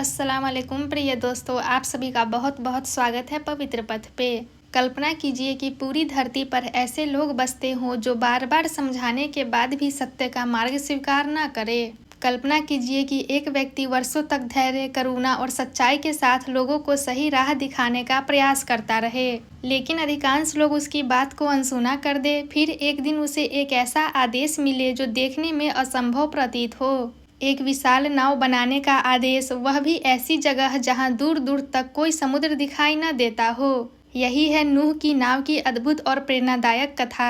अस्सलाम वालेकुम प्रिय दोस्तों, आप सभी का बहुत बहुत स्वागत है पवित्र पथ पे। कल्पना कीजिए कि पूरी धरती पर ऐसे लोग बसते हों जो बार बार समझाने के बाद भी सत्य का मार्ग स्वीकार न करे। कल्पना कीजिए कि एक व्यक्ति वर्षों तक धैर्य, करुणा और सच्चाई के साथ लोगों को सही राह दिखाने का प्रयास करता रहे, लेकिन अधिकांश लोग उसकी बात को अनसुना कर दे। फिर एक दिन उसे एक ऐसा आदेश मिले जो देखने में असंभव प्रतीत हो, एक विशाल नाव बनाने का आदेश, वह भी ऐसी जगह जहां दूर दूर तक कोई समुद्र दिखाई न देता हो। यही है नूह की नाव की अद्भुत और प्रेरणादायक कथा।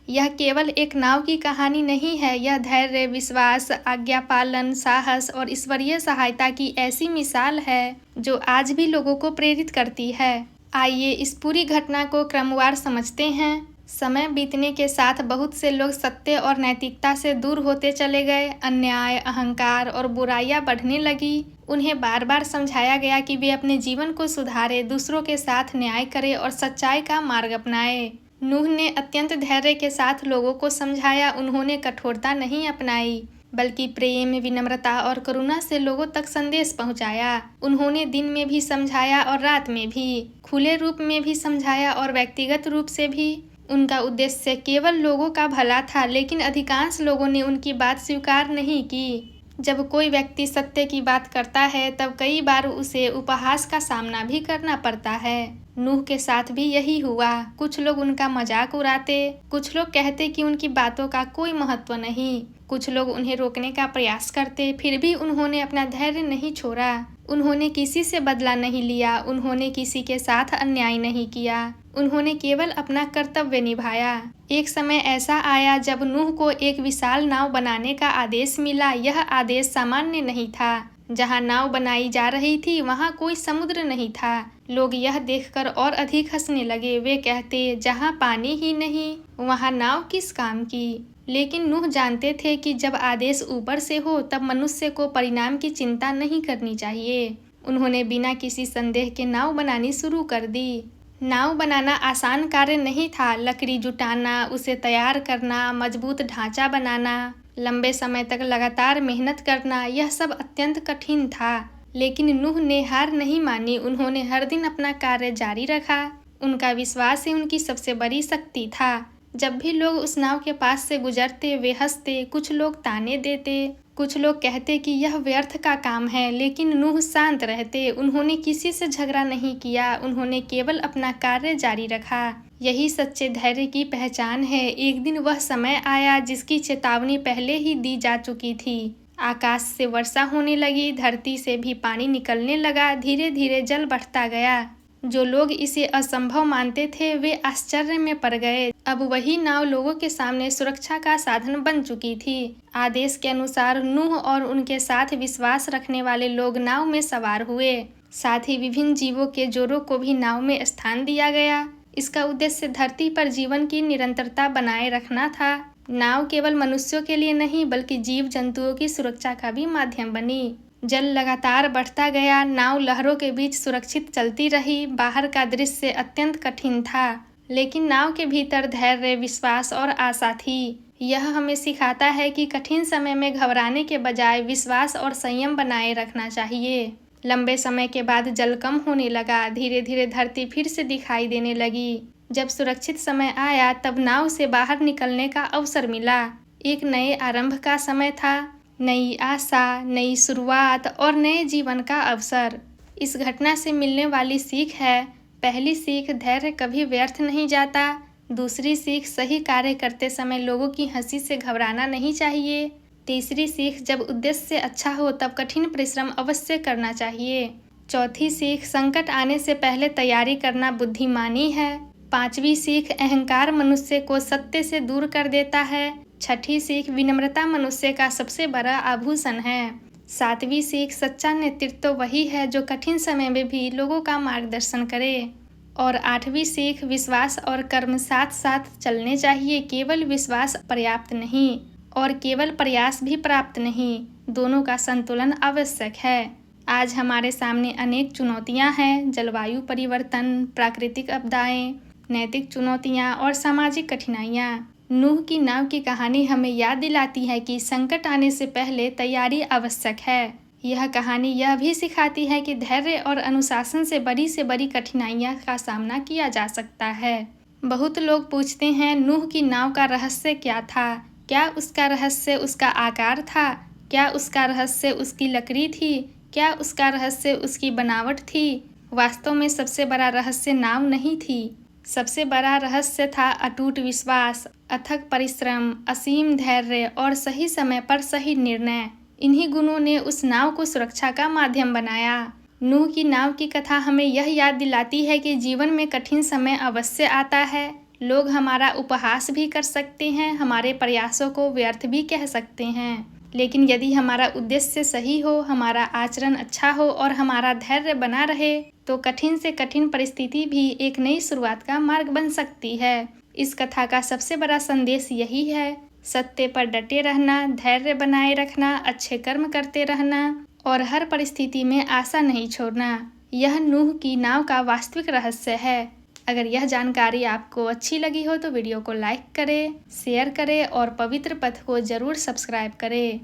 यह केवल एक नाव की कहानी नहीं है, यह धैर्य, विश्वास, आज्ञा पालन, साहस और ईश्वरीय सहायता की ऐसी मिसाल है जो आज भी लोगों को प्रेरित करती है। आइए इस पूरी घटना को क्रमवार समझते हैं। समय बीतने के साथ बहुत से लोग सत्य और नैतिकता से दूर होते चले गए। अन्याय, अहंकार और बुराइयां बढ़ने लगी। उन्हें बार बार समझाया गया कि वे अपने जीवन को सुधारें, दूसरों के साथ न्याय करें और सच्चाई का मार्ग अपनाएं। नूह ने अत्यंत धैर्य के साथ लोगों को समझाया। उन्होंने कठोरता नहीं अपनाई, बल्कि प्रेम, विनम्रता और करुणा से लोगों तक संदेश पहुंचाया। उन्होंने दिन में भी समझाया और रात में भी, खुले रूप में भी समझाया और व्यक्तिगत रूप से भी। उनका उद्देश्य केवल लोगों का भला था, लेकिन अधिकांश लोगों ने उनकी बात स्वीकार नहीं की। जब कोई व्यक्ति सत्य की बात करता है तब कई बार उसे उपहास का सामना भी करना पड़ता है। नूह के साथ भी यही हुआ। कुछ लोग उनका मजाक उड़ाते, कुछ लोग कहते कि उनकी बातों का कोई महत्व नहीं, कुछ लोग उन्हें रोकने का प्रयास करते। फिर भी उन्होंने अपना धैर्य नहीं छोड़ा। उन्होंने किसी से बदला नहीं लिया, उन्होंने किसी के साथ अन्याय नहीं किया, उन्होंने केवल अपना कर्तव्य निभाया। एक समय ऐसा आया जब नूह को एक विशाल नाव बनाने का आदेश मिला। यह आदेश सामान्य नहीं था। जहां नाव बनाई जा रही थी वहां कोई समुद्र नहीं था। लोग यह देखकर और अधिक हंसने लगे। वे कहते, जहां पानी ही नहीं वहां नाव किस काम की। लेकिन नूह जानते थे कि जब आदेश ऊपर से हो तब मनुष्य को परिणाम की चिंता नहीं करनी चाहिए। उन्होंने बिना किसी संदेह के नाव बनानी शुरू कर दी। नाव बनाना आसान कार्य नहीं था। लकड़ी जुटाना, उसे तैयार करना, मजबूत ढांचा बनाना, लंबे समय तक लगातार मेहनत करना, यह सब अत्यंत कठिन था। लेकिन नूह ने हार नहीं मानी। उन्होंने हर दिन अपना कार्य जारी रखा। उनका विश्वास ही उनकी सबसे बड़ी शक्ति था। जब भी लोग उस नाव के पास से गुजरते वे हंसते, कुछ लोग ताने देते, कुछ लोग कहते कि यह व्यर्थ का काम है, लेकिन नूह शांत रहते। उन्होंने किसी से झगड़ा नहीं किया, उन्होंने केवल अपना कार्य जारी रखा। यही सच्चे धैर्य की पहचान है। एक दिन वह समय आया जिसकी चेतावनी पहले ही दी जा चुकी थी। आकाश से वर्षा होने लगी, धरती से भी पानी निकलने लगा, धीरे धीरे जल बढ़ता गया। जो लोग इसे असंभव मानते थे वे आश्चर्य में पड़ गए। अब वही नाव लोगों के सामने सुरक्षा का साधन बन चुकी थी। आदेश के अनुसार नूह और उनके साथ विश्वास रखने वाले लोग नाव में सवार हुए। साथ ही विभिन्न जीवों के जोड़ों को भी नाव में स्थान दिया गया। इसका उद्देश्य धरती पर जीवन की निरंतरता बनाए रखना था। नाव केवल मनुष्यों के लिए नहीं बल्कि जीव जंतुओं की सुरक्षा का भी माध्यम बनी। जल लगातार बढ़ता गया। नाव लहरों के बीच सुरक्षित चलती रही। बाहर का दृश्य अत्यंत कठिन था, लेकिन नाव के भीतर धैर्य, विश्वास और आशा थी। यह हमें सिखाता है कि कठिन समय में घबराने के बजाय विश्वास और संयम बनाए रखना चाहिए। लंबे समय के बाद जल कम होने लगा। धीरे धीरे धरती फिर से दिखाई देने लगी। जब सुरक्षित समय आया तब नाव से बाहर निकलने का अवसर मिला। एक नए आरंभ का समय था, नई आशा, नई शुरुआत और नए जीवन का अवसर। इस घटना से मिलने वाली सीख है, पहली सीख, धैर्य कभी व्यर्थ नहीं जाता। दूसरी सीख, सही कार्य करते समय लोगों की हंसी से घबराना नहीं चाहिए। तीसरी सीख, जब उद्देश्य अच्छा हो तब कठिन परिश्रम अवश्य करना चाहिए। चौथी सीख, संकट आने से पहले तैयारी करना बुद्धिमानी है। पांचवी सीख, अहंकार मनुष्य को सत्य से दूर कर देता है। छठी सीख, विनम्रता मनुष्य का सबसे बड़ा आभूषण है। सातवीं सीख, सच्चा नेतृत्व वही है जो कठिन समय में भी लोगों का मार्गदर्शन करे। और आठवीं सीख, विश्वास और कर्म साथ साथ चलने चाहिए। केवल विश्वास पर्याप्त नहीं और केवल प्रयास भी प्राप्त नहीं, दोनों का संतुलन आवश्यक है। आज हमारे सामने अनेक चुनौतियां हैं, जलवायु परिवर्तन, प्राकृतिक आपदाएं, नैतिक चुनौतियां और सामाजिक कठिनाइयां। नूह की नाव की कहानी हमें याद दिलाती है कि संकट आने से पहले तैयारी आवश्यक है। यह कहानी यह भी सिखाती है कि धैर्य और अनुशासन से बड़ी कठिनाइयाँ का सामना किया जा सकता है। बहुत लोग पूछते हैं, नूह की नाव का रहस्य क्या था? क्या उसका रहस्य उसका आकार था? क्या उसका रहस्य उसकी लकड़ी थी? क्या उसका रहस्य उसकी बनावट थी? वास्तव में सबसे बड़ा रहस्य नाव नहीं थी। सबसे बड़ा रहस्य था अटूट विश्वास, अथक परिश्रम, असीम धैर्य और सही समय पर सही निर्णय। इन्हीं गुणों ने उस नाव को सुरक्षा का माध्यम बनाया। नूह की नाव की कथा हमें यह याद दिलाती है कि जीवन में कठिन समय अवश्य आता है। लोग हमारा उपहास भी कर सकते हैं, हमारे प्रयासों को व्यर्थ भी कह सकते हैं, लेकिन यदि हमारा उद्देश्य सही हो, हमारा आचरण अच्छा हो और हमारा धैर्य बना रहे, तो कठिन से कठिन परिस्थिति भी एक नई शुरुआत का मार्ग बन सकती है। इस कथा का सबसे बड़ा संदेश यही है, सत्य पर डटे रहना, धैर्य बनाए रखना, अच्छे कर्म करते रहना और हर परिस्थिति में आशा नहीं छोड़ना। यह नूह की नाव का वास्तविक रहस्य है। अगर यह जानकारी आपको अच्छी लगी हो तो वीडियो को लाइक करें, शेयर करें और पवित्र पथ को जरूर सब्सक्राइब करें।